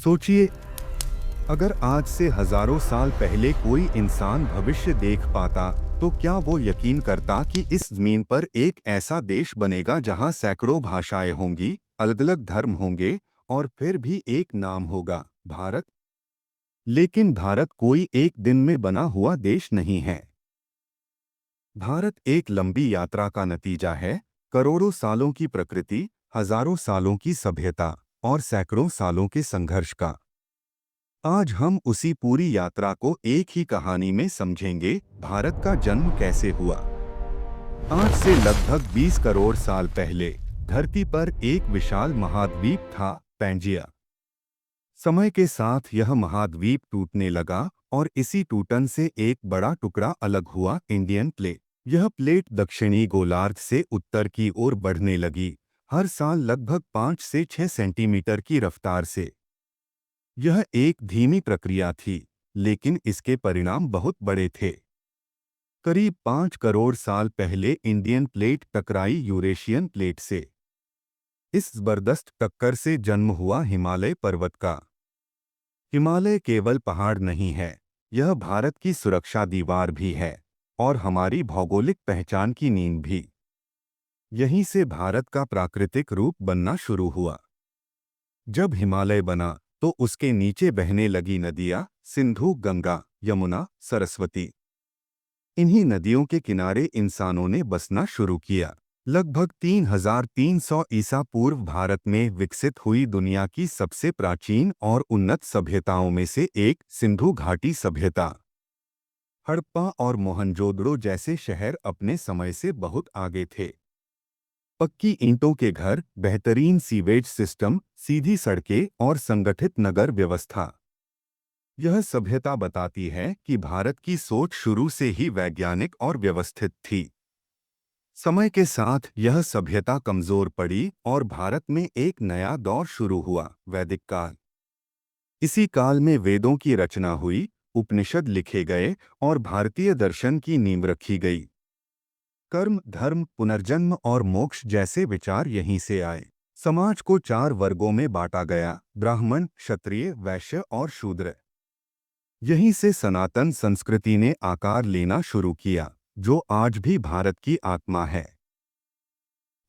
सोचिए, अगर आज से हजारों साल पहले कोई इंसान भविष्य देख पाता, तो क्या वो यकीन करता कि इस जमीन पर एक ऐसा देश बनेगा जहां सैकड़ों भाषाएं होंगी, अलग अलग धर्म होंगे और फिर भी एक नाम होगा, भारत। लेकिन भारत कोई एक दिन में बना हुआ देश नहीं है। भारत एक लंबी यात्रा का नतीजा है, करोड़ों सालों की प्रकृति, हजारों सालों की सभ्यता और सैकड़ों सालों के संघर्ष का। आज हम उसी पूरी यात्रा को एक ही कहानी में समझेंगे, भारत का जन्म कैसे हुआ। आज से लगभग 20 करोड़ साल पहले धरती पर एक विशाल महाद्वीप था, पैंजिया। समय के साथ यह महाद्वीप टूटने लगा और इसी टूटन से एक बड़ा टुकड़ा अलग हुआ, इंडियन प्लेट। यह प्लेट दक्षिणी गोलार्ध से उत्तर की ओर बढ़ने लगी, हर साल लगभग 5 से 6 सेंटीमीटर की रफ्तार से। यह एक धीमी प्रक्रिया थी, लेकिन इसके परिणाम बहुत बड़े थे। करीब 5 करोड़ साल पहले इंडियन प्लेट टकराई यूरेशियन प्लेट से। इस जबरदस्त टक्कर से जन्म हुआ हिमालय पर्वत का। हिमालय केवल पहाड़ नहीं है, यह भारत की सुरक्षा दीवार भी है और हमारी भौगोलिक पहचान की नींव भी। यहीं से भारत का प्राकृतिक रूप बनना शुरू हुआ। जब हिमालय बना, तो उसके नीचे बहने लगी नदियां, सिंधु, गंगा, यमुना, सरस्वती। इन्हीं नदियों के किनारे इंसानों ने बसना शुरू किया। लगभग 3300 ईसा पूर्व भारत में विकसित हुई दुनिया की सबसे प्राचीन और उन्नत सभ्यताओं में से एक, सिंधु घाटी सभ्यता। हड़प्पा और मोहनजोदड़ो जैसे शहर अपने समय से बहुत आगे थे। पक्की ईंटों के घर, बेहतरीन सीवेज सिस्टम, सीधी सड़कें और संगठित नगर व्यवस्था। यह सभ्यता बताती है कि भारत की सोच शुरू से ही वैज्ञानिक और व्यवस्थित थी। समय के साथ यह सभ्यता कमजोर पड़ी और भारत में एक नया दौर शुरू हुआ, वैदिक काल। इसी काल में वेदों की रचना हुई, उपनिषद लिखे गए और भारतीय दर्शन की नींव रखी गई। कर्म, धर्म, पुनर्जन्म और मोक्ष जैसे विचार यहीं से आए। समाज को 4 वर्गों में बांटा गया, ब्राह्मण, क्षत्रिय, वैश्य और शूद्र। यहीं से सनातन संस्कृति ने आकार लेना शुरू किया, जो आज भी भारत की आत्मा है।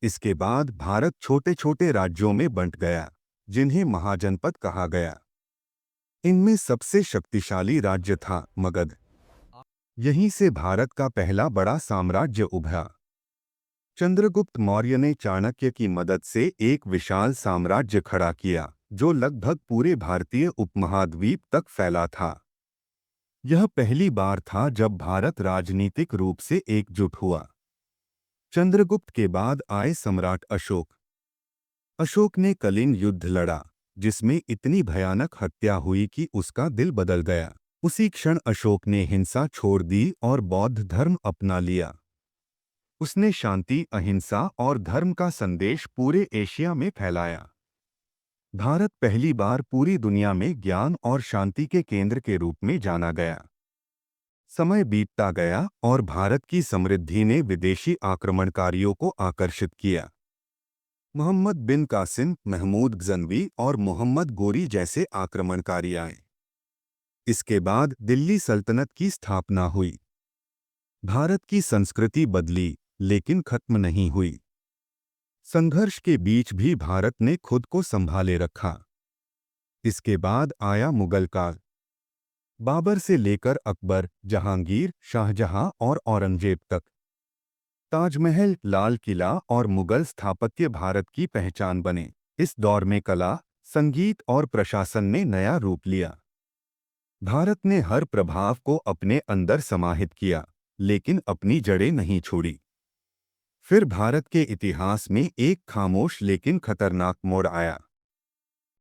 इसके बाद भारत छोटे छोटे राज्यों में बंट गया, जिन्हें महाजनपद कहा गया। इनमें सबसे शक्तिशाली राज्य था मगध। यहीं से भारत का पहला बड़ा साम्राज्य उभरा। चंद्रगुप्त मौर्य ने चाणक्य की मदद से एक विशाल साम्राज्य खड़ा किया, जो लगभग पूरे भारतीय उपमहाद्वीप तक फैला था। यह पहली बार था जब भारत राजनीतिक रूप से एकजुट हुआ। चंद्रगुप्त के बाद आए सम्राट अशोक। अशोक ने कलिंग युद्ध लड़ा, जिसमें इतनी भयानक हत्या हुई कि उसका दिल बदल गया। उसी क्षण अशोक ने हिंसा छोड़ दी और बौद्ध धर्म अपना लिया। उसने शांति, अहिंसा और धर्म का संदेश पूरे एशिया में फैलाया। भारत पहली बार पूरी दुनिया में ज्ञान और शांति के केंद्र के रूप में जाना गया। समय बीतता गया और भारत की समृद्धि ने विदेशी आक्रमणकारियों को आकर्षित किया। मोहम्मद बिन कासिम, महमूद गजनवी और मोहम्मद गोरी जैसे आक्रमणकारी आए। इसके बाद दिल्ली सल्तनत की स्थापना हुई। भारत की संस्कृति बदली, लेकिन खत्म नहीं हुई। संघर्ष के बीच भी भारत ने खुद को संभाले रखा। इसके बाद आया मुगल काल। बाबर से लेकर अकबर, जहांगीर, शाहजहां और औरंगजेब तक। ताजमहल, लाल किला और मुगल स्थापत्य भारत की पहचान बने। इस दौर में कला, संगीत और प्रशासन ने नया रूप लिया। भारत ने हर प्रभाव को अपने अंदर समाहित किया, लेकिन अपनी जड़ें नहीं छोड़ी। फिर भारत के इतिहास में एक खामोश लेकिन खतरनाक मोड़ आया।